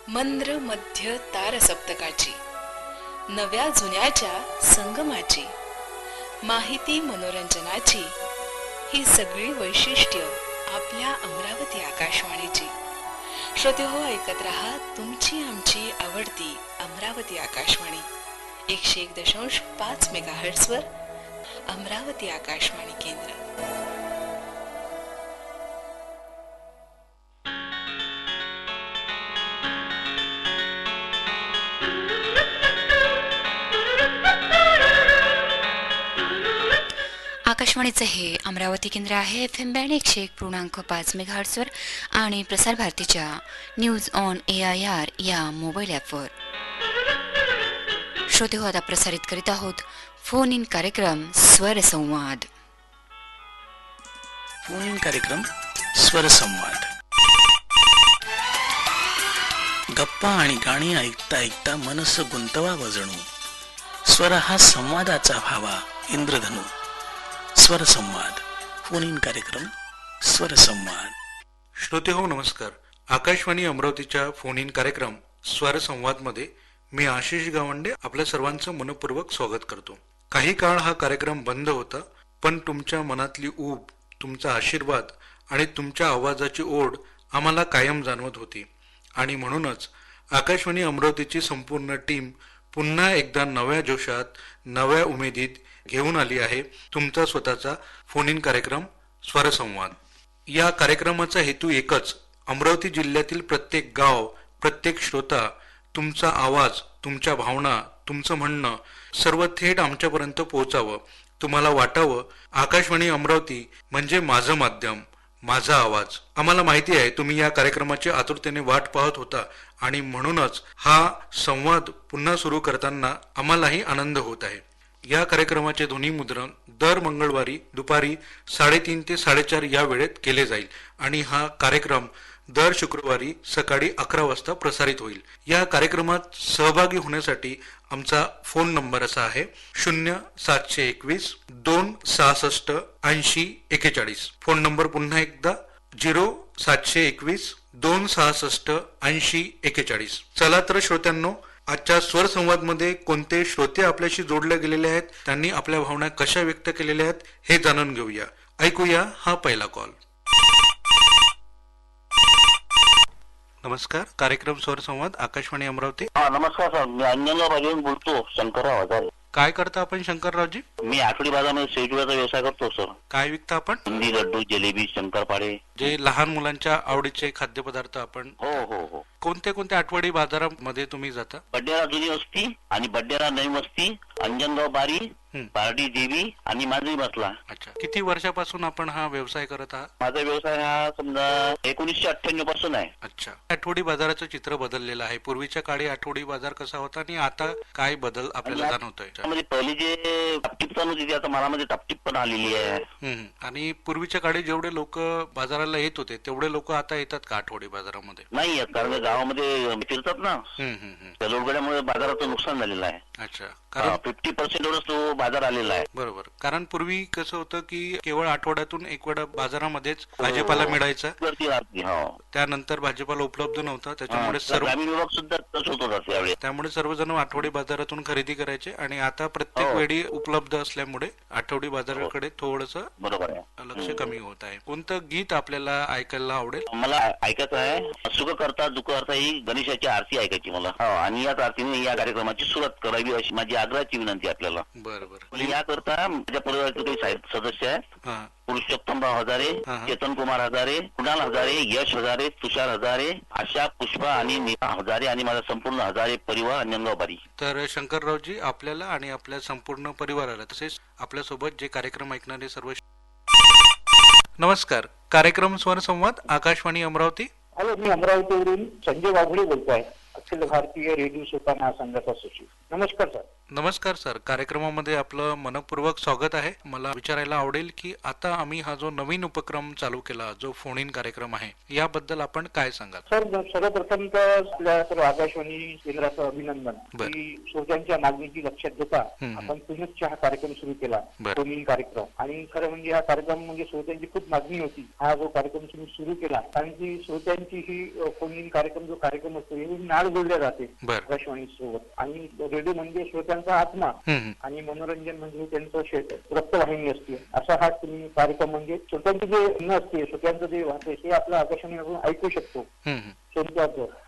मंद्र मध्य तार सप्तकाची, नव्या जुन्याच्या संगमाची, माहिती मनोरंजनाची ही सगळी वैशिष्ट्य आपल्या अमरावती आकाशवाणीची. श्रोतेहो, ऐकत रहा तुमची आमची आवडती अमरावती आकाशवाणी 101.5 मेगाहर्ट्झ वर अमरावती आकाशवाणी केंद्र. आकाशवाणीचं हे अमरावती केंद्र आहे. FM बँड 101.5 मेगाहर्ट्झवर आणि प्रसार भारतीच्या न्यूज ऑन AIR या मोबाईल ॲपवर. श्रोते हो, आता प्रसारित करीत आहोत फोन इन कार्यक्रम स्वरसंवाद. फोन इन कार्यक्रम स्वरसंवाद. गप्पा आणि गाणी ऐकता ऐकता मनस गुंतवावं जणू. स्वर हा संवादाचा भावा इंद्रधनू. स्वरसंवाद. फोन इन कार्यक्रम स्वरसंवाद. श्रोते हो, नमस्कार. आकाशवाणी अमरावतीच्या फोन इन कार्यक्रम स्वरसंवाद मध्ये मी आशिष गावंडे आपल्या सर्वांचं मनपूर्वक स्वागत करतो. काही काळ हा कार्यक्रम बंद होता, पण तुमच्या मनातली ऊब, तुमचा आशीर्वाद आणि तुमच्या आवाजाची ओढ आम्हाला कायम जाणवत होती. आणि म्हणूनच आकाशवाणी अमरावतीची संपूर्ण टीम पुन्हा एकदा नव्या जोशात, नव्या उमेदीत घेऊन आली आहे तुमचा स्वतःचा फोन इन कार्यक्रम स्वरसंवाद. या कार्यक्रमाचा हेतू एकच: अमरावती जिल्ह्यातील प्रत्येक गाव, प्रत्येक श्रोता, तुमचा आवाज, तुमच्या भावना, तुमचं म्हणणं सर्व थेट आमच्यापर्यंत पोहोचावं. तुम्हाला वाटावं आकाशवाणी अमरावती म्हणजे माझं माध्यम, माझा आवाज. आम्हाला माहिती आहे तुम्ही या कार्यक्रमाची आतुरतेने वाट पाहत होता आणि म्हणूनच हा संवाद पुन्हा सुरू करताना आम्हालाही आनंद होत आहे. या कार्यक्रमाचे ध्वनिमुद्रण दर मंगळवारी दुपारी 3:30 ते 4:30 या वेळेत केले जाईल आणि हा कार्यक्रम दर शुक्रवारी सकाळी 11 वाजता प्रसारित होईल. या कार्यक्रमात सहभागी होण्यासाठी आमचा फोन नंबर असा आहे 0721 266 8041. फोन नंबर पुन्हा एकदा 0721 266 8041. चला तर श्रोत्यांनो, आजच्या स्वरसंवाद मध्ये कोणते श्रोते आपल्याशी जोडले गेलेले आहेत, त्यांनी आपल्या भावना कशा व्यक्त केलेल्या आहेत हे जाणून घेऊया. ऐकूया हा पहिला कॉल. नमस्कार, कार्यक्रम स्वरसंवाद आकाशवाणी अमरावती. नमस्कार सर, मी अंजनगाव बोलतो. शंकरराव हजारे. काय करता आपण शंकररावजी? मी आठवडी बाजारामध्ये स्वीटवेअरचा व्यवसाय करतो सर. काय विकता आपण? बुंदी, लड्डू, जिलेबी, शंकरपाळे, जे लहान मुलांच्या आवडीचे खाद्यपदार्थ आपण. हो हो हो. कोणत्या कोणत्या आठवडी बाजारामध्ये तुम्ही जाता? बड्डेला जुनी वस्ती आणि बड्डेला नवी वस्ती, अंजनगाव बारी, पारडी देवी आणि मांजरी बसला. अच्छा, किती वर्षापासून आपण हा व्यवसाय करत आहात? माझा व्यवसाय हा समजा 1998 पासून आहे. अच्छा, आठवडी बाजाराचं चित्र बदललेलं आहे. पूर्वीच्या काळी आठवडी बाजार कसा होता आणि आता काय बदल आपल्याला जाणवतोय? म्हणजे पहिली जे टापटीपण होती आता मनामध्ये टापटीप पण आलेली आहे. आणि पूर्वीच्या काळी जेवढे लोक बाजाराला येत होते तेवढे लोक आता येतात का आठवडी बाजारामध्ये? नाही येत, कारण गावामध्ये फिरतात ना. त्या लोडगड्यामुळे बाजाराचं नुकसान झालेलं आहे. अच्छा, कारण 50% एवढंच तो बाजार आलेला आहे. बरोबर. कारण पूर्वी कसं होतं की केवळ आठवड्यातून एक वेळा बाजारामध्येच भाजीपाला मिळायचा. त्यानंतर भाजीपाला उपलब्ध नव्हता, त्याच्यामुळे सर्व ग्रामीण विभाग सुद्धा तसंच होता त्यावेळी. त्यामुळे सर्वजण आठवडी बाजारातून खरेदी करायचे आणि आता प्रत्येक वेळी उपलब्ध असल्यामुळे आठवडी बाजाराकडे थोडस बरोबर आहे, लक्ष कमी होत आहे. कोणतं गीत आपल्याला ऐकायला आवडेल? मला ऐकायचं आहे सुख करता दुःख करता ही गणेशाची आरती ऐकायची मला. आणि याच आरतीने या कार्यक्रमाची सुरुवात करावी अशी माझी आग्रहाची विनंती आपल्याला. बरोबर. याकरता माझ्या परिवाराचे काही साहेब सदस्य आहेत. पुरुषोत्तमराव हजारे, चेतन कुमार हजारे, कुणाल हजारे, यश हजारे, तुषार हजारे, आशा, पुष्पा आणि नीता हजारे आणि माझा संपूर्ण हजारे परिवार अंजनगाव बारी. तर शंकररावजी, आपल्याला आणि आपल्या संपूर्ण परिवाराला तसेच आपल्यासोबत जे कार्यक्रम ऐकणारे सर्व. नमस्कार, कार्यक्रम स्वरसंवाद आकाशवाणी अमरावती. हॅलो, मी अमरावतीवरून संजय वाघोडे बोलतो आहे, अखिल भारतीय रेडिओ श्रोता महासंघाचा सचिव. नमस्कार सर. नमस्कार सर, कार्यक्रमामध्ये आपलं मनपूर्वक स्वागत आहे. मला विचारायला आवडेल की आता आम्ही हा जो नवीन उपक्रम चालू केला, जो फोन इन कार्यक्रम आहे, याबद्दल आपण काय सांगाल? सर, सर्वप्रथम तर आपल्या सर्व आकाशवाणी केंद्राचं अभिनंदन की श्रोत्यांच्या मागणीची लक्षात घेता आपण पुनश्च हा कार्यक्रम सुरू केला, फोन इन कार्यक्रम. आणि खरं म्हणजे हा कार्यक्रम म्हणजे श्रोत्यांची खूप मागणी होती हा जो कार्यक्रम तुम्ही सुरू केला, कारण की श्रोत्यांची ही फोन इन कार्यक्रम जो कार्यक्रम असतो हे नाळ जोडल्या जाते आकाशवाणी सोबत. आणि रेडिओ म्हणजे श्रोत्यांचा आत्मा आणि मनोरंजन म्हणजे त्यांचं रक्तवाहिनी असते. असा हा तुम्ही कार्यक्रम म्हणजे श्रोत्यांचे जे म्हणणं असते, श्रोत्यांचं जे वाहते ते आपलं आकाशवाणीवरून ऐकू शकतो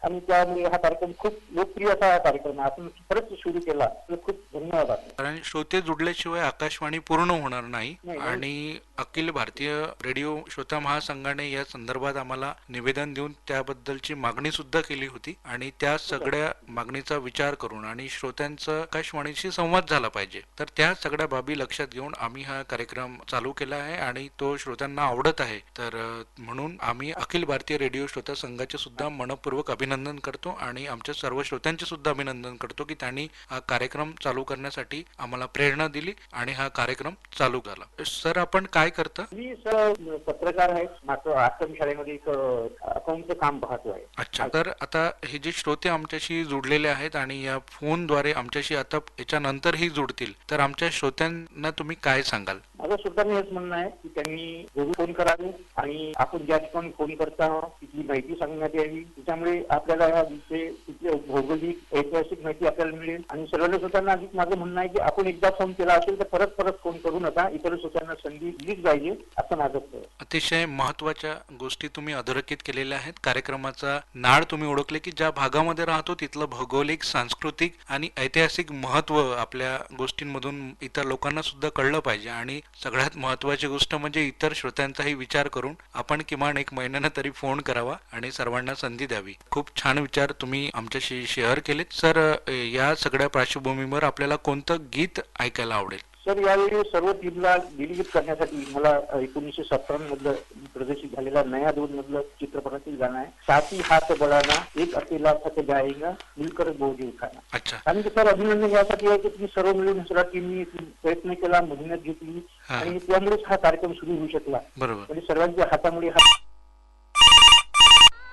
आणि त्यामुळे हा कार्यक्रम खूप लोकप्रिय असा हा कार्यक्रम आपण खरंच सुरू केला. खूप धन्यवाद. कारण श्रोते जुडल्याशिवाय आकाशवाणी पूर्ण होणार नाही. आणि अखिल भारतीय रेडिओ श्रोता महासंघाने या संदर्भात आम्हाला निवेदन देऊन त्याबद्दलची मागणी सुद्धा केली होती आणि त्या सगळ्या मागणीचा विचार करून आणि श्रोत्यांचा आकाशवाणीशी संवाद झाला पाहिजे, तर त्या सगळ्या बाबी लक्षात घेऊन आम्ही हा कार्यक्रम चालू केला आहे आणि तो श्रोत्यांना आवडत आहे. तर म्हणून आम्ही अखिल भारतीय रेडिओ श्रोता संघाचे सुद्धा मनपूर्वक अभिनंदन करतो आणि आमच्या सर्व श्रोत्यांचे सुद्धा अभिनंदन करतो की त्यांनी हा कार्यक्रम चालू करण्यासाठी आम्हाला प्रेरणा दिली आणि हा कार्यक्रम चालू झाला. सर, आपण काय करता? मी सर पत्रकार आहे, माझं आश्रम शाळेमध्ये एक अकाउंटचं काम पाहतो आहे. अच्छा, तर आता हे जे श्रोते आमच्याशी जोडलेले आहेत आणि या फोनद्वारे आमच्याशी आता याच्यानंतरही जोडतील, तर आमच्या श्रोत्यांना तुम्ही काय सांगाल? माझं स्वतःने हेच म्हणणं आहे की त्यांनी जरूर फोन करावे आणि आपण ज्या ठिकाणी फोन करता तिथली माहिती सांगण्यात यावी. त्याच्यामुळे आपल्याला तिथले भौगोलिक ऐतिहासिक माहिती आपल्याला मिळेल. आणि सर्व श्रोत्यांना अधिक माझं म्हणणं आहे की आपण एकदा फोन केला असेल तर परत परत फोन करू नका, इतर श्रोत्यांना संधी दिलीच पाहिजे असं माझं आहे. अतिशय महत्वाच्या गोष्टी तुम्ही अधोरेखित केलेल्या आहेत. कार्यक्रमाचा नाळ तुम्ही ओळखले की ज्या भागामध्ये राहतो तिथलं भौगोलिक, सांस्कृतिक आणि ऐतिहासिक महत्व आपल्या गोष्टींमधून इतर लोकांना सुद्धा कळलं पाहिजे. आणि सगळ्यात महत्वाची गोष्ट म्हणजे इतर श्रोत्यांचाही विचार करून आपण किमान एक महिन्यानं तरी फोन करावा आणि सर्वांना संधी द्यावी. खूप छान विचार तुम्ही आमच्याशी शेअर केलेत. सर, या सगळ्या पार्श्वभूमीवर आपल्याला कोणतं गीत ऐकायला आवडेल? सर, यावेळी सर्व टीमला दिलगीत करण्यासाठी मला 1957 मधलं प्रदर्शित झालेला नया दोन मधलं चित्रपटातील गाणं आहे, साथी हात बळाना एक अकेला थक जाएगा मिलकर बोझ उठाना. अच्छा. आणि सर, अभिनंदन यासाठी आहे की तुम्ही सर्व मिळून सर्व टीमनी प्रयत्न केला, मेहनत घेतली आणि त्यामुळेच हा कार्यक्रम सुरू होऊ शकला. बरोबर. म्हणजे सर्वांच्या हातामुळे हा.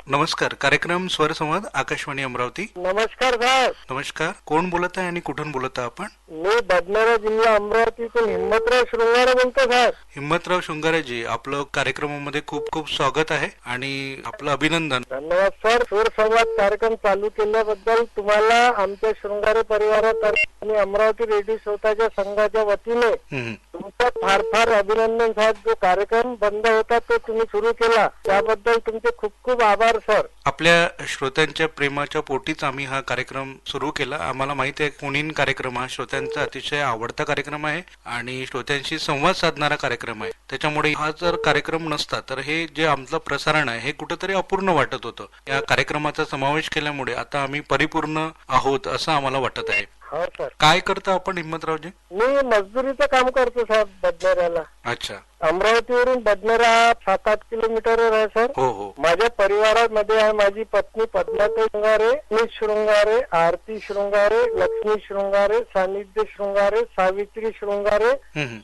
नमस्कार, कार्यक्रम स्वरसंवाद आकाशवाणी अमरावती. नमस्कार साहेब. नमस्कार, कोण बोलत आहे आणि कुठून बोलत आहे आपण? मी बदनारा जिल्हा अमरावतीतून हिम्मतराव शृंगारे बोलतो साहेब. हिम्मतराव शृंगारेजी, आपलं कार्यक्रमामध्ये खूप खूप स्वागत आहे आणि आपलं अभिनंदन. धन्यवाद सर. सूरसंवाद कार्यक्रम चालू केल्याबद्दल तुम्हाला आमच्या शृंगारे परिवारातर्फे आणि अमरावती रेडिओ श्रोताच्या संघाच्या वतीने तुमचं फार फार अभिनंदन साहेब. जो कार्यक्रम बंद होता तो तुम्ही सुरू केला त्याबद्दल तुमचे खूप खूप आभार सर. आपल्या श्रोत्यांच्या प्रेमाच्या पोटीच आम्ही हा कार्यक्रम सुरू केला. आम्हाला माहिती आहे फोन इन कार्यक्रम हा श्रोत्यांचा अतिशय आवडता कार्यक्रम आहे आणि श्रोत्यांशी संवाद साधणारा कार्यक्रम आहे. त्याच्यामुळे हा जर कार्यक्रम नसता तर हे जे आमचं प्रसारण आहे हे कुठेतरी अपूर्ण वाटत होतं. या कार्यक्रमाचा समावेश केल्यामुळे आता आम्ही परिपूर्ण आहोत असं आम्हाला वाटत आहे. हो सर. काय करता आपण हिम्मतरावजी? मी मजदुरीचं काम करतो साहेब बदनेराला. अच्छा. अमरावतीवरून बदनेरा 7-8 किलोमीटरवर आहे सर. हो हो. माझ्या परिवारामध्ये आहे माझी पत्नी पद्माताई शृंगारे, अमित शृंगारे, आरती शृंगारे, लक्ष्मी शृंगारे, सानिध्य शृंगारे, सावित्री शृंगारे,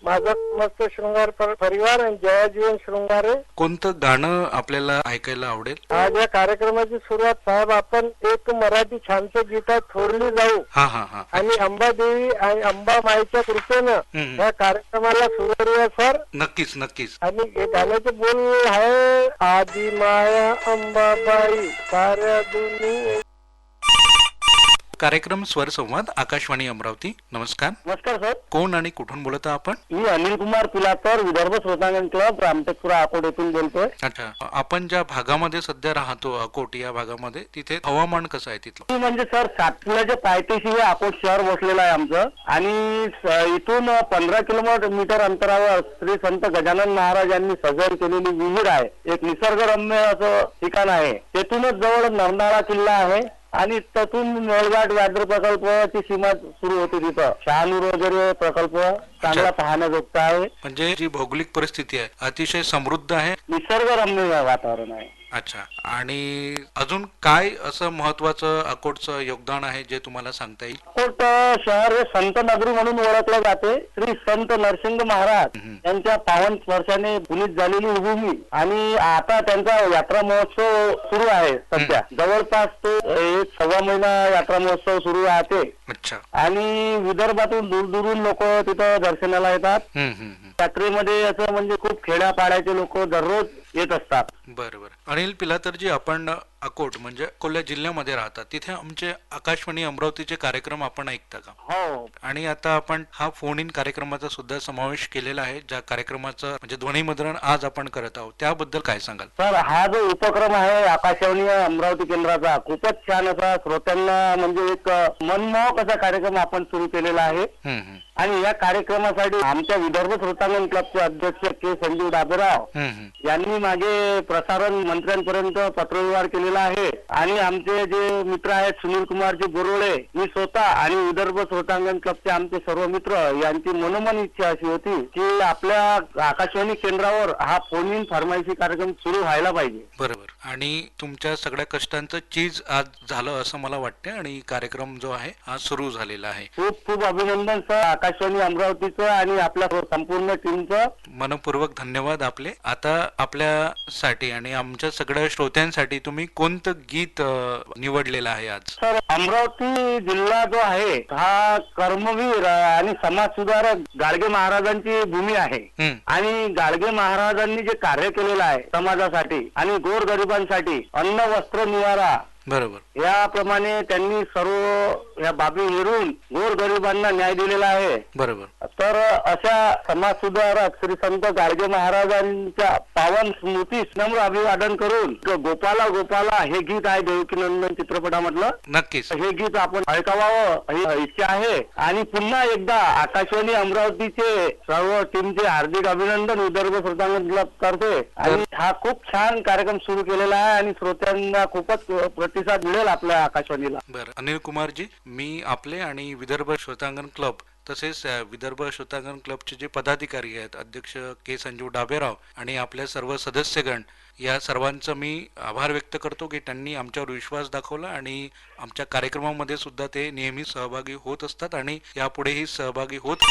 माझा मस्त शृंगार परिवार आणि जयाजीवन शृंगारे. कोणतं गाणं आपल्याला ऐकायला आवडेल? आज या कार्यक्रमाची सुरुवात साहेब आपण एक मराठी छानचं गीत आहे थोरली जाऊ. हा हा हा. आणि अंबादेवी आणि अंबा माईच्या कृपेनं या कार्यक्रमाला सुरू करूया सर. नक्कीच नक्कीच. आणि हे गाण्याचे बोल आहे, आदि माया अंबाबाई साऱ्या दुनिये. कार्यक्रम स्वरसंवाद आकाशवाणी अमरावती. नमस्कार. नमस्कार सर. कोण आणि कुठून बोलत आपण? मी अनिल कुमार पिलातर, विदर्भ श्रोतांगण क्लब, रामटेकपुरा अकोट येथून बोलतोय. अच्छा. आपण ज्या भागामध्ये सध्या राहतो अकोट या भागामध्ये तिथे हवामान कसं आहे तिथलं? म्हणजे सर सातपुड्याच्या पायथ्याशी अकोट शहर वसलेलं आहे आमचं आणि इथून 15 किलोमीटर अंतरावर श्री संत गजानन महाराज यांनी सजवून केलेली विहीर आहे. एक निसर्गरम्य असं ठिकाण आहे. तेथूनच जवळ नरनाळा किल्ला आहे आणि तिथून मेळघाट व्याघ्र प्रकल्पाची सीमा सुरू होते. तिथं शहानूर वगैरे प्रकल्प चांगला पाहण्याजोगता आहे. म्हणजे जी भौगोलिक परिस्थिती आहे अतिशय समृद्ध आहे, निसर्गरम्य वातावरण आहे. अच्छा. आणि अजून काय असं महत्वाचं अकोटचं योगदान आहे जे तुम्हाला सांगता येईल? अकोट शहर हे संत नगरी म्हणून ओळखले जाते. श्री संत नरसिंह महाराज यांच्या पावन स्पर्शाने पुनीत झालेली ही भूमी आणि आता त्यांचा यात्रा महोत्सव सुरू आहे. सध्या जवळपास तो 1.25 महिना यात्रा महोत्सव सुरू राहते. अच्छा. आणि विदर्भातून दूरदूरून लोक तिथं दर्शनाला येतात. यात्रेमध्ये असं म्हणजे खूप खेड्यापाड्याचे लोक दररोज येत असतात. बरोबर. अनिल पिलातरजी, आपण अकोट म्हणजे अकोला जिल्ह्यामध्ये राहतात, तिथे आमचे आकाशवाणी अमरावतीचे कार्यक्रम आपण ऐकता का? हो. आणि आता आपण हा फोन इन कार्यक्रमाचा सुद्धा समावेश केलेला आहे, ज्या कार्यक्रमाचं म्हणजे ध्वनिमुद्रण आज आपण करत आहोत, त्याबद्दल काय सांगाल? सर, हा जो उपक्रम आहे आकाशवाणी अमरावती केंद्राचा खूपच छान असा श्रोत्यांना म्हणजे एक मनमोहक असा कार्यक्रम आपण सुरू केलेला आहे. आणि या कार्यक्रमासाठी आमच्या विदर्भ श्रोतांगण क्लबचे अध्यक्ष के संजीव डाबेराव यांनी मागे प्रसारण मंत्र्यांपर्यंत पत्रव्यवहार केलेला आहे. आणि आमचे जे मित्र आहेत सुनील कुमारजी बोरोळे, मी स्वतः आणि विदर्भ श्रोतांगण क्लबचे आमचे सर्व मित्र यांची मनोमन इच्छा अशी होती की आपल्या आकाशवाणी केंद्रावर हा फोन इन फरमाईशी कार्यक्रम सुरू व्हायला पाहिजे. बरोबर. आणि तुमच्या सगळ्या कष्टांचं चीज आज झालं असं मला वाटतं आणि कार्यक्रम जो आहे आज सुरू झालेला आहे. खूप खूप अभिनंदन सर आकाशवाणी अमरावतीचं आणि आपल्या संपूर्ण टीमचं. मनपूर्वक धन्यवाद आपले. आता आपल्यासाठी आणि आमच्या सगळ्या श्रोत्यांसाठी तुम्ही कोणतं गीत निवडलेलं आहे आज? सर, अमरावती जिल्हा जो आहे हा कर्मवीर आणि समाज सुधारक गाडगे महाराजांची भूमी आहे. आणि गाडगे महाराजांनी जे कार्य केलेलं आहे समाजासाठी आणि गोरगरिबांसाठी अन्न वस्त्र निवारा बरोबर याप्रमाणे त्यांनी सर्व या बाबी मिळून गोरगरिबांना न्याय दिलेला आहे. बरोबर. तर अशा समाज सुधारक श्री संत गाडगे महाराजांच्या पावन स्मृतीस नम्र अभिवादन करून गोपाला गोपाला हे गीत आहे देवकीनंदन चित्रपटामधलं. नक्कीच हे गीत आपण ऐकावावं ही इच्छा आहे. आणि पुन्हा एकदा आकाशवाणी अमरावतीचे सर्व टीमचे हार्दिक अभिनंदन विदर्भ श्रोतांगण क्लब करते. आणि हा खूप छान कार्यक्रम सुरू केलेला आहे आणि श्रोत्यांना खूपच प्रतिसाद मिळेल आपल्या आकाशवाणीला. बरं. अनिल कुमारजी, मी आपले आणि विदर्भ श्रोतांगण क्लब तसेच विदर्भ श्रोतांगण क्लबचे जे पदाधिकारी आहेत, अध्यक्ष के संजीव डाबेराव आणि आपल्या सर्व सदस्यगण, या सर्वांचं मी आभार व्यक्त करतो की त्यांनी आमच्यावर विश्वास दाखवला आणि आमच्या कार्यक्रमामध्ये सुद्धा ते नेहमी सहभागी होत असतात आणि यापुढेही सहभागी होत.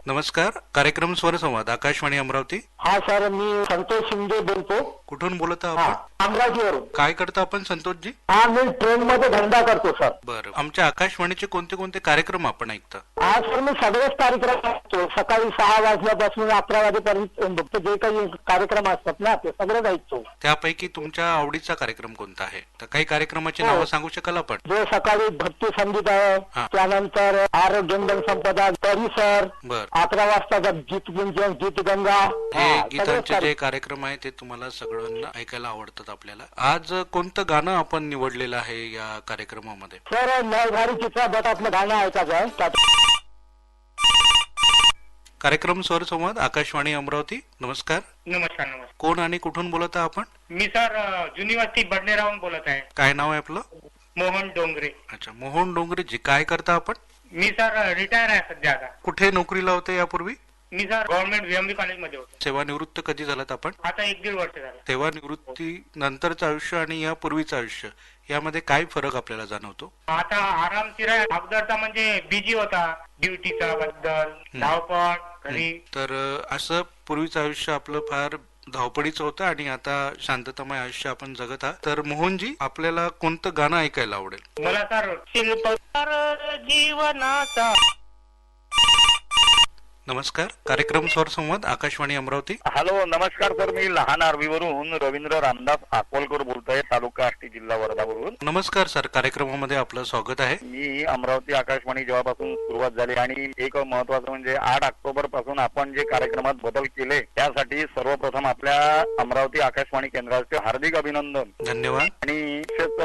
नमस्कार. कार्यक्रम स्वरसंवाद आकाशवाणी अमरावती. हा सर, मी संतोष शिंदे बोलतो. कुठून बोलत आहात आपण? अमरावतीवरून. काय करता आपण संतोषजी? हा, मी ट्रेन मध्ये धंदा करतो सर. बरं. आमच्या आकाशवाणीचे कोणते कोणते कार्यक्रम आपण ऐकता? हा सर, मी सगळेच कार्यक्रम ऐकतो. सकाळी 6 वाजल्यापासून 11 वाजेपर्यंत जे काही कार्यक्रम असतात ना ते सगळेच ऐकतो. त्यापैकी तुमच्या आवडीचा कार्यक्रम कोणता आहे? तर काही कार्यक्रमाची नावं सांगू शकाल आपण? जो सकाळी भक्ती संगीत आहे, त्यानंतर आरोग्यंदन संपदा, परिसर, बर. 11 वाजता गीत गुंजन, गीत गंगा. हे गीतांचे जे कार्यक्रम आहे ते तुम्हाला सगळ्यांना ऐकायला आवडतात आपल्याला. आज कोणतं गाणं आपण निवडलेलं आहे या कार्यक्रमामध्ये? सर, नळघारी चित्रपटातलं गाणं ऐकायचं आहे. कार्यक्रम स्वरसंवाद आकाशवाणी अमरावती. नमस्कार. नमस्कार. नमस्कार. कोण आणि कुठून बोलत आहे आपण? मी सर जुनी वस्ती बडनेराहून बोलत आहे. काय नाव आहे आपलं? मोहन डोंगरे. अच्छा, मोहन डोंगरेजी. काय करता आपण? मी सर रिटायर आहे सध्या आता. कुठे नोकरीला होते यापूर्वी? मी सर गव्हर्नमेंट VMB कॉलेजमध्ये होतो. सेवानिवृत्त कधी झालात आपण? आता 1-1.5 वर्ष झालं. सेवानिवृत्ती नंतरचं आयुष्य आणि या पूर्वीचं आयुष्य यामध्ये काय फरक आपल्याला जाणवतो? आता आरामशीर आहे. अगोदरचा म्हणजे बिजी होता ड्युटीचा बद्दल, धावपळ घरी. तर असं पूर्वीचं आयुष्य आपलं फार धावपळीचं होतं आणि आता शांततामय आयुष्य आपण जगत आहात. तर मोहनजी, आपल्याला कोणतं गाणं ऐकायला आवडेल? मला सर शिल्पकार जीवनाचा. नमस्कार. कार्यक्रम स्वरसंवाद आकाशवाणी अमरावती. हॅलो, नमस्कार सर. मी लहान आर्वीवरून रवींद्र रामदास अकोलकर बोलतोय, तालुका आष्टी, जिल्हा वर्धावरून. नमस्कार सर, कार्यक्रमामध्ये आपलं स्वागत आहे. मी अमरावती आकाशवाणी जेव्हापासून सुरुवात झाली आणि एक महत्वाचं म्हणजे 8 ऑक्टोबर पासून आपण जे कार्यक्रमात बदल केले त्यासाठी सर्वप्रथम आपल्या अमरावती आकाशवाणी केंद्राचे हार्दिक अभिनंदन. धन्यवाद. आणि विशेष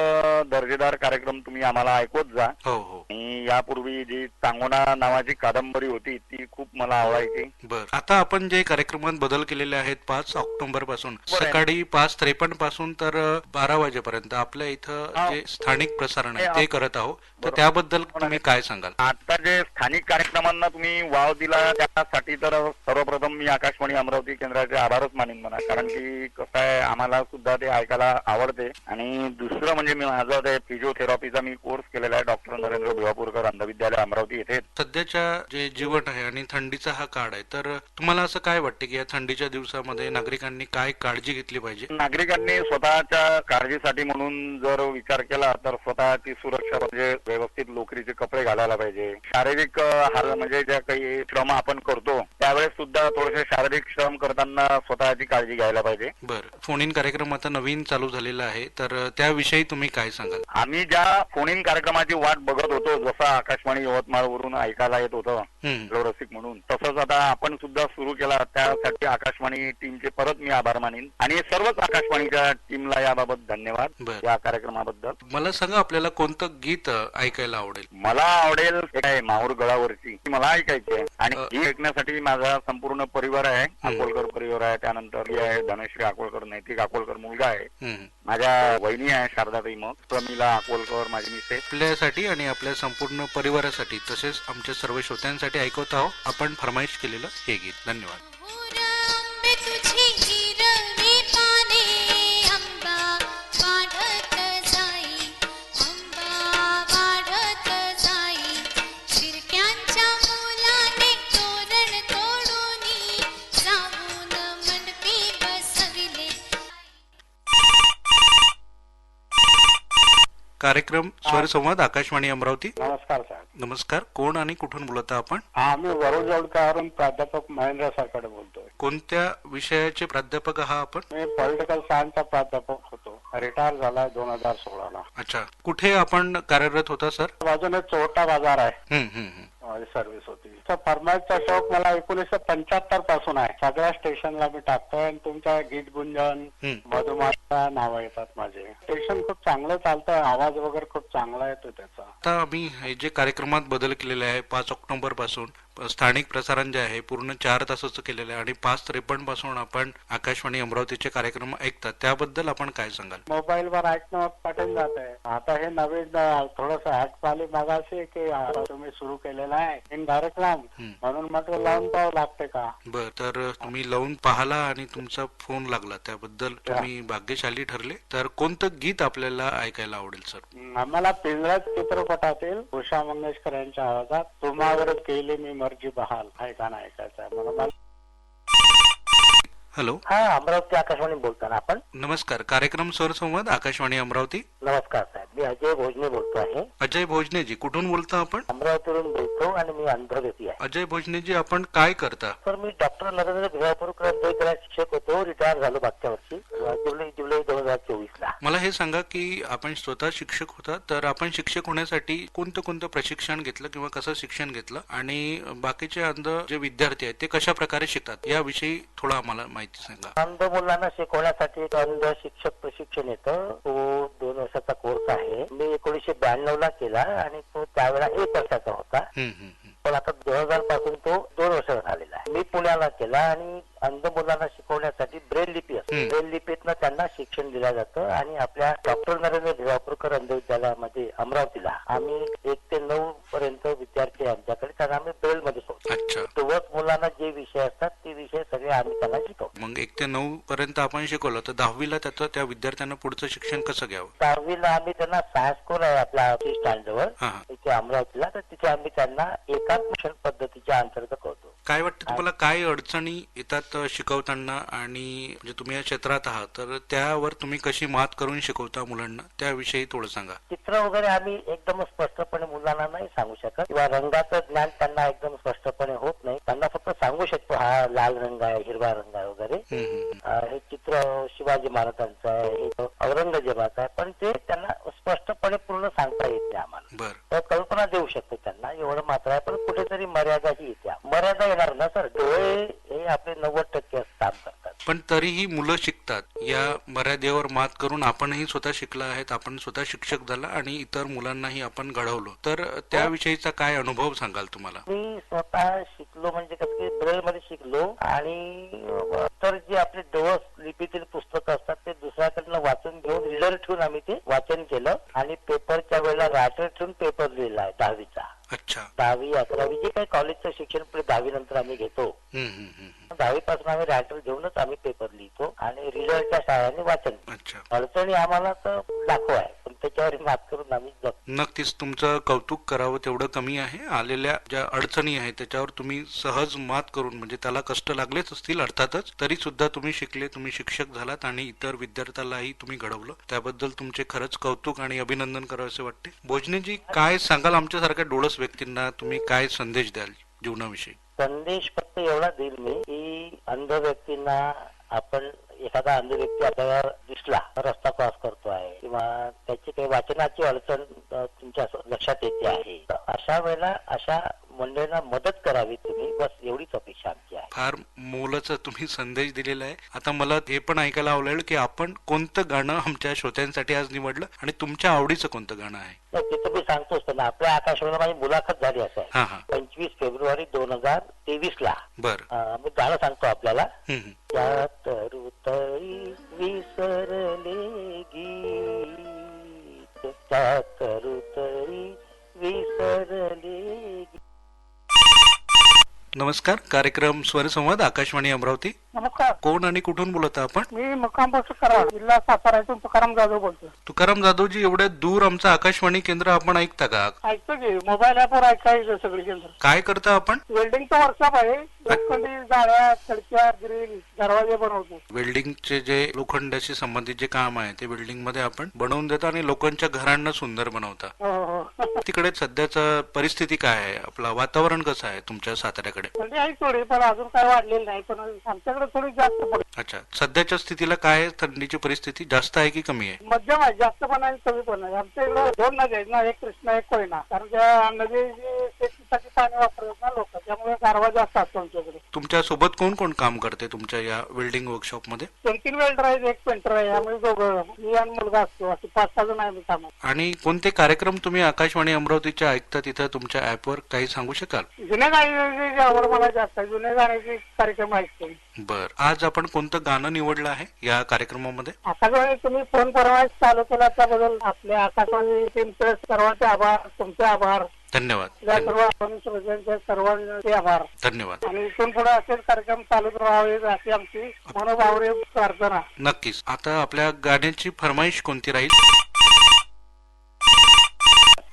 दर्जेदार कार्यक्रम तुम्ही आम्हाला ऐकवत जा. हो हो. आणि यापूर्वी जी चांगोना नावाची कादंबरी होती ती खूप मला आवडायची. बर. आता आपण जे कार्यक्रमात बदल केलेले आहेत 5 ऑक्टोबर पासून सकाळी 5:53 पासून तर 12 वाजेपर्यंत आपल्या इथं जे स्थानिक प्रसारण आहे ते करत आहोत, तर त्याबद्दल तुम्ही काय सांगाल? आता जे स्थानिक कार्यक्रमांना तुम्ही वाव दिला त्यासाठी तर सर्वप्रथम मी आकाशवाणी अमरावती केंद्राचे आभारच मानेन म्हणा, कारण की कसं आहे आम्हाला सुद्धा ते ऐकायला आवडते. आणि दुसरं म्हणजे मी माझा ते फिजिओथेरपीचा मी कोर्स केलेला आहे डॉक्टर नरेंद्र भिवापूरकर अंधविद्यालय अमरावती येथे. सध्याच्या जे जीवन आहे आणि थंडीचा हा काळ आहे, तर तुम्हाला असं काय वाटतं की या थंडीच्या दिवसामध्ये नागरिकांनी काय काळजी घेतली पाहिजे? नागरिकांनी स्वतःच्या काळजीसाठी म्हणून जर विचार केला तर स्वतःची सुरक्षा म्हणजे व्यवस्थित लोकरीचे कपडे घालायला पाहिजे. शारीरिक म्हणजे ज्या काही श्रम आपण करतो त्यावेळेस सुद्धा थोडेसे शारीरिक श्रम करताना स्वतःची काळजी घ्यायला पाहिजे. बरं, फोन इन कार्यक्रम आता नवीन चालू झालेला आहे, तर त्याविषयी तुम्ही काय सांगाल? आम्ही ज्या फोन इन कार्यक्रमाची वाट बघत होतो, जसं आकाशवाणी यवतमाळ वरून ऐकायला येत होतं रसिक म्हणून, तसंच आता आपण सुद्धा सुरू केला. त्यासाठी आकाशवाणी टीमचे परत मी आभार मानेन आणि सर्वच आकाशवाणीच्या टीमला याबाबत धन्यवाद या कार्यक्रमाबद्दल. मला सांगा, आपल्याला कोणतं गीत ऐकायला आवडेल? मला आवडेल काय माहूर गळावरची, मला ऐकायची आहे आणि ही ऐकण्यासाठी माझा संपूर्ण परिवार आहे. अकोलकर परिवार आहे, त्यानंतर आहे धनश्री अकोलकर, नैतिक अकोलकर मुलगा आहे, माझ्या वहिनी आहे शारदाताई, मग प्रमिला अकोलकर माझी मिसेस. आपल्यासाठी आणि आपल्या संपूर्ण परिवारासाठी तसेच आमच्या सर्व श्रोत्यांसाठी ऐकवत आहोत आपण फरमाईश केलेलं हे गीत. धन्यवाद. कार्यक्रम स्वर संवाद आकाशवाणी अमरावती. नमस्कार साहेब. नमस्कार, कोण आणि कुठून बोलता आपण? आम्ही वरुजवडकावरून प्राध्यापक महेंद्र सरकडे बोलतोय. कोणत्या विषयाचे प्राध्यापक आहात आपण? मी पॉलिटिकल सायन्सचा प्राध्यापक होतो, रिटायर झालाय 2016ला. अच्छा, कुठे आपण कार्यरत होता सर? बाजूने चोरटा बाजार आहे, सर्व्हिस होती. फरमाईशचा शौक मला 1975 पासून आहे. सगळ्या स्टेशनला मी टाकतोय. तुमच्या गीत गुंजन, मधुमाता नाव येतात माझे. स्टेशन खूप चांगलं चालतंय, आवाज वगैरे खूप चांगला येतो त्याचा. आता आम्ही हे जे कार्यक्रमात बदल केलेले आहे 5 ऑक्टोबर पासून स्थानिक प्रसारण जे आहे पूर्ण 4 तासाचं केलेलं आहे आणि 5:53 पासून आपण आकाशवाणी अमरावतीचे कार्यक्रम ऐकतात, त्याबद्दल आपण काय सांगाल? मोबाईलवर ऐकणं कठीण जात आहे. आता हे नवीन थोडस ऍक्ट आली मागाशी की तुम्ही सुरू केलेला आहे इन कार्यक्रम, म्हणून म्हटलं लावून पाहावं लागते का. बर, तर तुम्ही लावून पाहाला आणि तुमचा फोन लागला, त्याबद्दल तुम्ही भाग्यशाली ठरले. तर कोणतं गीत आपल्याला ऐकायला आवडेल सर? आम्हाला पिंजराज चित्रपटातील उषा मंगेशकर यांच्या आवाजात तुम्हावर केली मी मर्जी बहाल हे गाणं ऐकायचं आहे मला. हॅलो, हा अमरावती आकाशवाणी बोलताना आपण. नमस्कार, कार्यक्रम स्वर संवाद आकाशवाणी अमरावती. नमस्कार साहेब, मी अजय भोजने बोलतो आहे. अजय भोजनेजी, कुठून बोलता आपण? अमरावतीवरून बोलतो आणि मी अंधव्यक्ती आहे. अजय भोजनेजी, आपण काय करता? सर, मी डॉक्टर नरेंद्र भिवापूरकर शिक्षक होतो, रिटायर झालो मागच्या वर्षी जुलै 2024ला. मला हे सांगा की आपण स्वतः शिक्षक होता, तर आपण शिक्षक होण्यासाठी कोणतं प्रशिक्षण घेतलं किंवा कसं शिक्षण घेतलं आणि बाकीचे अंध जे विद्यार्थी आहेत ते कशा प्रकारे शिकतात याविषयी थोडं आम्हाला माहिती सांगा. अंध मुलांना शिकवण्यासाठी एक अंध शिक्षक प्रशिक्षण येतं, तो 2 वर्षाचा कोर्स आहे. मी 1992ला केला आणि तो त्यावेळेला 1 वर्षाचा होता, पण आता 2000 पासून तो 2 वर्ष झालेला आहे. मी पुण्याला केला आणि अंध मुलांना शिकवण्यासाठी ब्रेल लिपी असते. ब्रेल लिपीतनं त्यांना शिक्षण दिलं जातं आणि आपल्या डॉक्टर नरेंद्र भिवापूरकर अंध विद्यालयामध्ये अमरावतीला आम्ही 1 ते 9 पर्यंत विद्यार्थी आमच्याकडे, त्यांना आम्ही ब्रेल मध्ये सोडतो. तेव्हाच मुलांना जे विषय असतात ते विषय सगळे आम्ही त्यांना शिकवतो. मग 1 ते 9 पर्यंत आपण शिकवलं, तर 10वीला त्या विद्यार्थ्यांना पुढचं शिक्षण कसं घ्यावं? 10वीला आम्ही त्यांना सायन्स स्कूल आहे आपल्या स्टँड जवळ इथे अमरावतीला, तर तिथे आम्ही त्यांना एकात्म पद्धतीच्या अंतर्गत करतो. काय वाटतं तुम्हाला, काय अडचणी येतात शिकवताना आणि म्हणजे तुम्ही या क्षेत्रात आहात तर त्यावर तुम्ही कशी मात करून शिकवता मुलांना, त्याविषयी थोडं सांगा. चित्र वगैरे आम्ही एकदम स्पष्टपणे मुलांना नाही सांगू शकत किंवा रंगाचं ज्ञान त्यांना एकदम स्पष्टपणे होत नाही. त्यांना फक्त सांगू शकतो हा लाल रंग आहे, हिरवा रंग आहे वगैरे. हे चित्र शिवाजी महाराजांचं आहे, हे औरंगजेबाचं आहे, पण ते त्यांना स्पष्टपणे पूर्ण सांगता येत नाही आम्हाला. तर कल्पना देऊ शकतो त्यांना, एवढं मात्र आहे. पण कुठेतरी मर्यादाही येते. मर्यादा येणार ना सर, डोळे हे आपले 90% काम करतात. पण तरीही मुलं शिकतात या मर्यादेवर मात करून आपणही स्वतः शिकला आहेत, आपण स्वतः शिक्षक झाला आणि इतर मुलांनाही आपण घडवलो, तर त्याविषयीचा काय अनुभव सांगाल तुम्हाला? मी स्वतः शिकलो म्हणजे कसं ब्रेल मध्ये शिकलो आणि तर जे आपले डोळस लिपीतील पुस्तक असतात ते दुसऱ्याकडनं वाचून घेऊन रीडर ठेवून आम्ही ते वाचन केलं आणि पेपरच्या वेळेला रायटर ठेवून पेपर लिहिला आहे 10वीचा. अच्छा. 10वी 11वी जे काही कॉलेजचं शिक्षण पुढे 10वी नंतर आम्ही घेतो, 10वी पासून आम्ही रायटर घेऊनच आम्ही पेपर लिहितो आणि रीडरच्या सहाय्याने वाचन. अडचणी आम्हाला तर दाखव आहे, पण त्याच्यावर मात करून आम्ही जगतो. नक्कीच तुमचं कौतुक करावं तेवढं कमी आहे. आलेल्या ज्या अडचणी आहेत त्याच्यावर तुम्ही सहज मात करून, म्हणजे त्याला कष्ट लागलेच असतील अर्थातच, तरी सुद्धा तुम्ही शिकले, तुम्ही शिक्षक झालात आणि इतर विद्यार्थ्यालाही तुम्ही घडवलं. त्याबद्दल तुमचे खरंच कौतुक आणि अभिनंदन करावे असे वाटते. भोजनेजी, काय सांगाल आमच्यासारख्या डोळस व्यक्तींना, तुम्ही काय संदेश द्याल जीवनाविषयी? संदेश फक्त एवढा देईल मी की अंध व्यक्तींना, आपण एखादा अंध व्यक्ती आपल्याला दिसला, रस्ता क्रॉस करतो आहे किंवा त्याची काही वाचनाची अडचण तुमच्या लक्षात येते आहे, अशा वेळेला अशा मंडळींना मदत करावी तुम्ही, बस एवढीच अपेक्षा आमची आहे. फार मोलाचा तुम्ही संदेश दिलेला आहे. आता मला हे पण ऐकायला आवडेल की आपण कोणतं गाणं आमच्या श्रोत्यांसाठी आज निवडलं आणि तुमच्या आवडीचं कोणतं गाणं आहे? ते तर मी सांगतोच ना, आपल्या आकाशवाणीला माझी मुलाखत झाली असं आहे 25 फेब्रुवारी 2023 बरं, मी गाणं सांगतो आपल्याला. त्यात रुतळी विसरले गीत, त्यात रुतळी विसरले. नमस्कार, कार्यक्रम स्वरसंवाद आकाशवाणी अमरावती. नमस्कार. कोण आणि कुठून बोलत आपण? मी मुक्काम पोस्ट कराड, जिल्हा सातारा इथून तुकाराम जाधव बोलतो. तुकाराम जाधवजी, एवढ्या दूर आमचं आकाशवाणी केंद्र आपण ऐकता का? ऐकतो की, मोबाईल ऍपवर ऐकायचं सगळे केंद्र. काय करता आपण? वेल्डिंगचं वर्कशॉप आहे, लोखंडी जाळ्या, खिडक्या, ग्रिल, दरवाजे बनवतो. वेल्डिंगचे जे लोखंडाशी संबंधित जे काम आहे ते वेल्डिंग मध्ये आपण बनवून देता आणि लोकांच्या घरांना सुंदर बनवता. तिकडे सध्याचं परिस्थिती काय आहे, आपलं वातावरण कसं आहे तुमच्या साताऱ्याकडे? थंडी आहे थोडी, पण अजून काय वाढलेलं नाही, पण आमच्याकडे थोडी जास्त पडते. अच्छा, सध्याच्या स्थितीला काय आहे, थंडीची परिस्थिती जास्त आहे की कमी आहे? मध्यम आहे, जास्त पण आहे कमी पण आहे. आमच्या इकडे 2 नद्या आहेत ना, एक कृष्णा एक कोयना, कारण त्या नदी शेतीसाठी पाणी वापरतात ना लोक, त्यामुळे गारवा जास्त असतो आमच्याकडे. तुमच्या सोबत कोण कोण काम करते तुमच्या या वेल्डिंग वर्कशॉप मध्ये? 3 वेल्डर आहेत, एक पेंटर आहे, आम्ही दोघं, मी आणि मुलगा असतो, असे 5-6 जण आहे कामात. आणि कोणते कार्यक्रम तुम्ही आकाशवाणी अमरावतीच्या ऐकता तिथं तुमच्या ऍपवर काही सांगू शकाल? जुन्या गाण्याची आवड मला जास्त आहे, जुन्या गाण्याचे कार्यक्रम ऐकतो. बर, आज आपण कोणतं गाणं निवडलं आहे या कार्यक्रमामध्ये? आकाशवाणी तुम्ही फोन परवा चालू केला त्याबद्दल आपल्या आकाशवाणी टीमचे सर्वांचे आभार, तुमचे आभार. धन्यवाद. सर्व आपण श्रोत्यांचे सर्वांचे आभार. धन्यवाद. आणि इथून पुढे असेच कार्यक्रम चालूच राहावे अशी आमची मनोभावने प्रार्थना. नक्कीच. आता आपल्या गाण्याची फरमाईश कोणती राहील?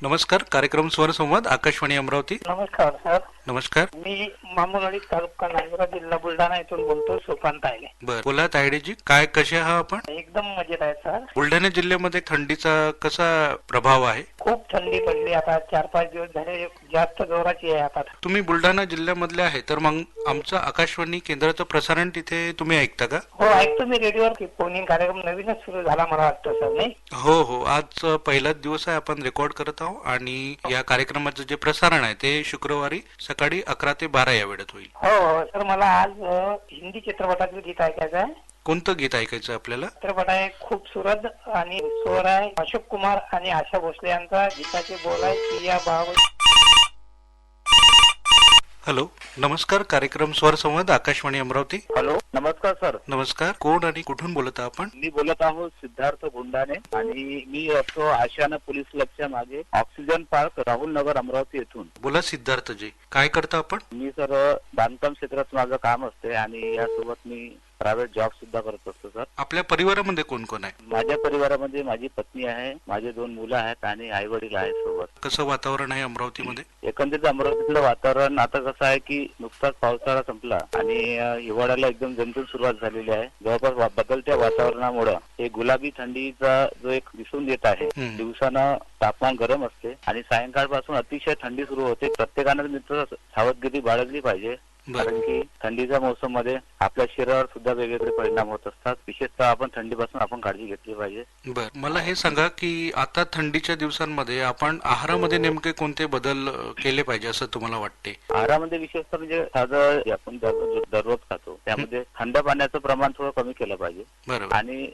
नमस्कार, कार्यक्रम स्वरसंवाद आकाशवाणी अमरावती. नमस्कार सर. नमस्कार. मी मामुलवाडी तालुका नांदुरा जिल्हा बुलढाणा इथून बोलतो, सोपान तायडे. बर, बोला तायडेजी, काय कसे आहात आपण? एकदम मजेत आहे सर. बुलढाणा जिल्ह्यामध्ये थंडीचा कसा प्रभाव आहे? खूप थंडी पडली, आता 4-5 दिवस झाले, जास्त जोराची आहे आता. तुम्ही बुलढाणा जिल्ह्यामधले आहे तर मग आमचं आकाशवाणी केंद्राचं प्रसारण तिथे तुम्ही ऐकता का? हो, ऐकतो मी रेडिओवर. फोन इन कार्यक्रम नवीनच सुरू झाला मला वाटतं सर, नाही? हो हो, आज पहिलाच दिवस आहे, आपण रेकॉर्ड करत आहोत आणि या कार्यक्रमाचं जे प्रसारण आहे ते शुक्रवारी सकाळी 11 ते 12 या वेळेत होईल. हो हो सर, मला आज हिंदी चित्रपटातील गीत ऐकायचं आहे. कोणतं गीत ऐकायचं आपल्याला? चित्रपट आहे खूबसूरत आणि स्वर आहे अशोक कुमार आणि आशा भोसले यांचा. गीताचे बोल आहे प्रिया भाव. हॅलो, नमस्कार, कार्यक्रम स्वरसंवाद आकाशवाणी अमरावती. हॅलो, नमस्कार सर. नमस्कार, कोण आणि कुठून बोलत आपण? मी बोलत आहोत सिद्धार्थ गुंडाने आणि मी असतो आशियाना पोलीस क्लबच्या मागे ऑक्सिजन पार्क, राहुल नगर, अमरावती येथून. बोला सिद्धार्थजी, काय करता आपण? मी सर बांधकाम क्षेत्रात माझं काम असते आणि यासोबत मी प्रायव्हेट जॉब सुद्धा करत असतो सर. आपल्या परिवारामध्ये कोण कोण आहे? माझ्या परिवारामध्ये माझी पत्नी आहे, माझे 2 मुलं आहेत आणि आई वडील आहेत सोबत. कसं वातावरण आहे अमरावतीमध्ये? एकंदरीत अमरावतीतलं वातावरण आता कसं आहे की नुकताच पावसाळा संपला आणि हिवाळ्याला एकदम जंतून सुरुवात झालेली आहे. जवळपास बदलत्या वातावरणामुळे हे गुलाबी थंडीचा जो एक दिसून येत आहे, दिवसानं तापमान गरम असते आणि सायंकाळपासून अतिशय थंडी सुरू होते. प्रत्येकानं मित्र सावधगिरी बाळगली पाहिजे. कारण की थंडीच्या मोसम मध्ये आपल्या शरीरावर सुद्धा वेगवेगळे परिणाम होत असतात. विशेषतः आपण थंडीपासून आपण काळजी घेतली पाहिजे. बर, मला हे सांगा की आता थंडीच्या दिवसांमध्ये आपण आहारामध्ये नेमके कोणते बदल केले पाहिजे असं तुम्हाला वाटते? आहारामध्ये विशेषतः म्हणजे साधं जे आपण दररोज खातो त्यामध्ये थंड पाण्याचं प्रमाण थोडं कमी केलं पाहिजे. बरोबर. आणि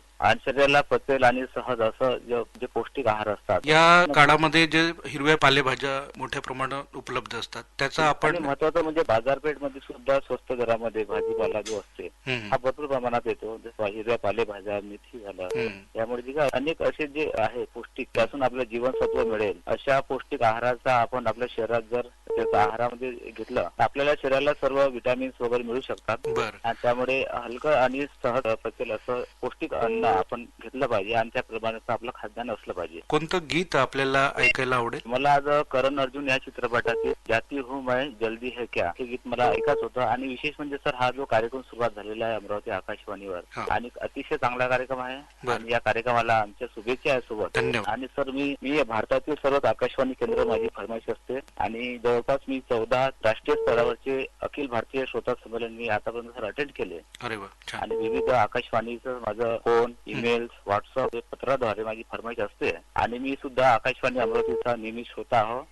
शरीराला पचेल आणि सहज असं जे पौष्टिक आहार असतात. या काळामध्ये जे हिरव्या पालेभाज्या मोठ्या प्रमाणात उपलब्ध असतात त्याचा आपण महत्वाचं म्हणजे बाजारपेठमध्ये सुद्धा स्वस्त दरामध्ये भाजीपाला जो असते हा भरपूर प्रमाणात येतो. जसं हिरव्या पालेभाज्या, मेथी झालं, यामुळे जे अनेक असे जे आहे पौष्टिक त्यातून आपलं जीवनसत्व मिळेल अशा पौष्टिक आहाराचा आपण आपल्या शरीरात जर त्याचा आहारामध्ये घेतलं तर आपल्याला शरीराला सर्व विटामिन्स वगैरे मिळू शकतात. आणि त्यामुळे हलकं आणि सहज पचेल असं पौष्टिक अन्न आपण घेतलं पाहिजे आणि त्या प्रमाणाचं आपलं खाद्यान्न असलं पाहिजे. कोणतं गीत आपल्याला ऐकायला आवडेल? मला आज करण अर्जुन या चित्रपटातील जाती हूं मैं जल्दी है क्या हे गीत मला ऐकायचं होतं. आणि विशेष म्हणजे सर हा जो कार्यक्रम सुरुवात झालेला आहे अमरावती आकाशवाणीवर आणि अतिशय चांगला कार्यक्रम आहे आणि या कार्यक्रमाला आमच्या शुभेच्छा आहे सोबत. आणि सर मी भारतातील सर्वच आकाशवाणी केंद्र माझी फरमाईश असते आणि जवळपास मी 14 राष्ट्रीय स्तरावरचे अखिल भारतीय श्रोता संमेलन मी आतापर्यंत सर अटेंड केले. आणि विविध आकाशवाणीचं माझं फोन, ईमेल, व्हॉट्सअप पत्राद्वारे माझी फरमाईश असते आणि मी सुद्धा आकाशवाणी अमरावतीचा नेहमी श्रोता आहो.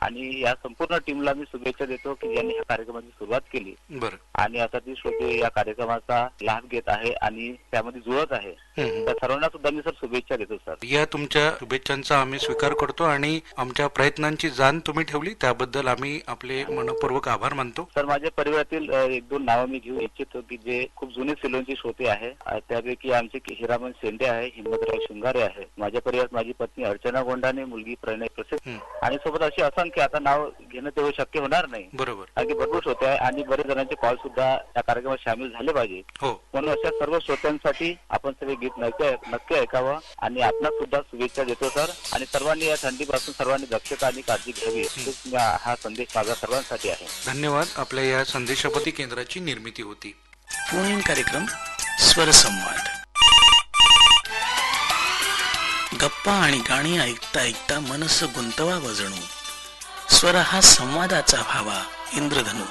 आणि या संपूर्ण टीमला मी शुभेच्छा देतो की ज्यांनी ह्या कार्यक्रमाची सुरुवात केली. आणि आता ती श्रोते या कार्यक्रमाचा लाभ घेत आहे आणि त्यामध्ये जुळत आहे. त्या सर्वांना सुद्धा मी सर शुभेच्छा देतो. सर या तुमच्या शुभेच्छांचा आम्ही स्वीकार करतो आणि आमच्या प्रयत्नांची जाण तुम्ही ठेवली त्याबद्दल आम्ही आपले मनपूर्वक आभार मानतो. सर माझ्या परिवारातील 1-2 नावं मी घेऊ इच्छितो की जे खूप जुने सिलोनची श्रोते आहे. त्यापैकी आमचे हिरामन शेंडे आहे, हिम्मतराव शृंगारे आहे. माझ्या परिवारात माझी पत्नी अर्चना गोंडाने, मुलगी प्रणय प्रसिद्ध आणि सोबत अशी असंख्य आता नाव घेणं तेवढं शक्य होणार नाही. बरोबर. कारण भरपूर श्रोते आहे आणि बरेच जणांचे कॉल सुद्धा या कार्यक्रमात सामील झाले पाहिजे. म्हणून अशा सर्व श्रोत्यांसाठी आपण सगळे गीत नक्की ऐकावं आणि आपणास सुद्धा शुभेच्छा देतो सर. आणि सर्वांनी या थंडीपासून सर्वांनी दक्षता आणि काळजी घ्यावी हा संदेश माझा सर्वांसाठी आहे. धन्यवाद. आपल्या या संदेशापती केंद्राची निर्मिती होती. फोन कार्यक्रम स्वर संवाद. गप्पा आणि गाणी ऐकता ऐकता मनस गुंतवावं जणू. स्वर हा संवादाचा भावा इंद्रधनू.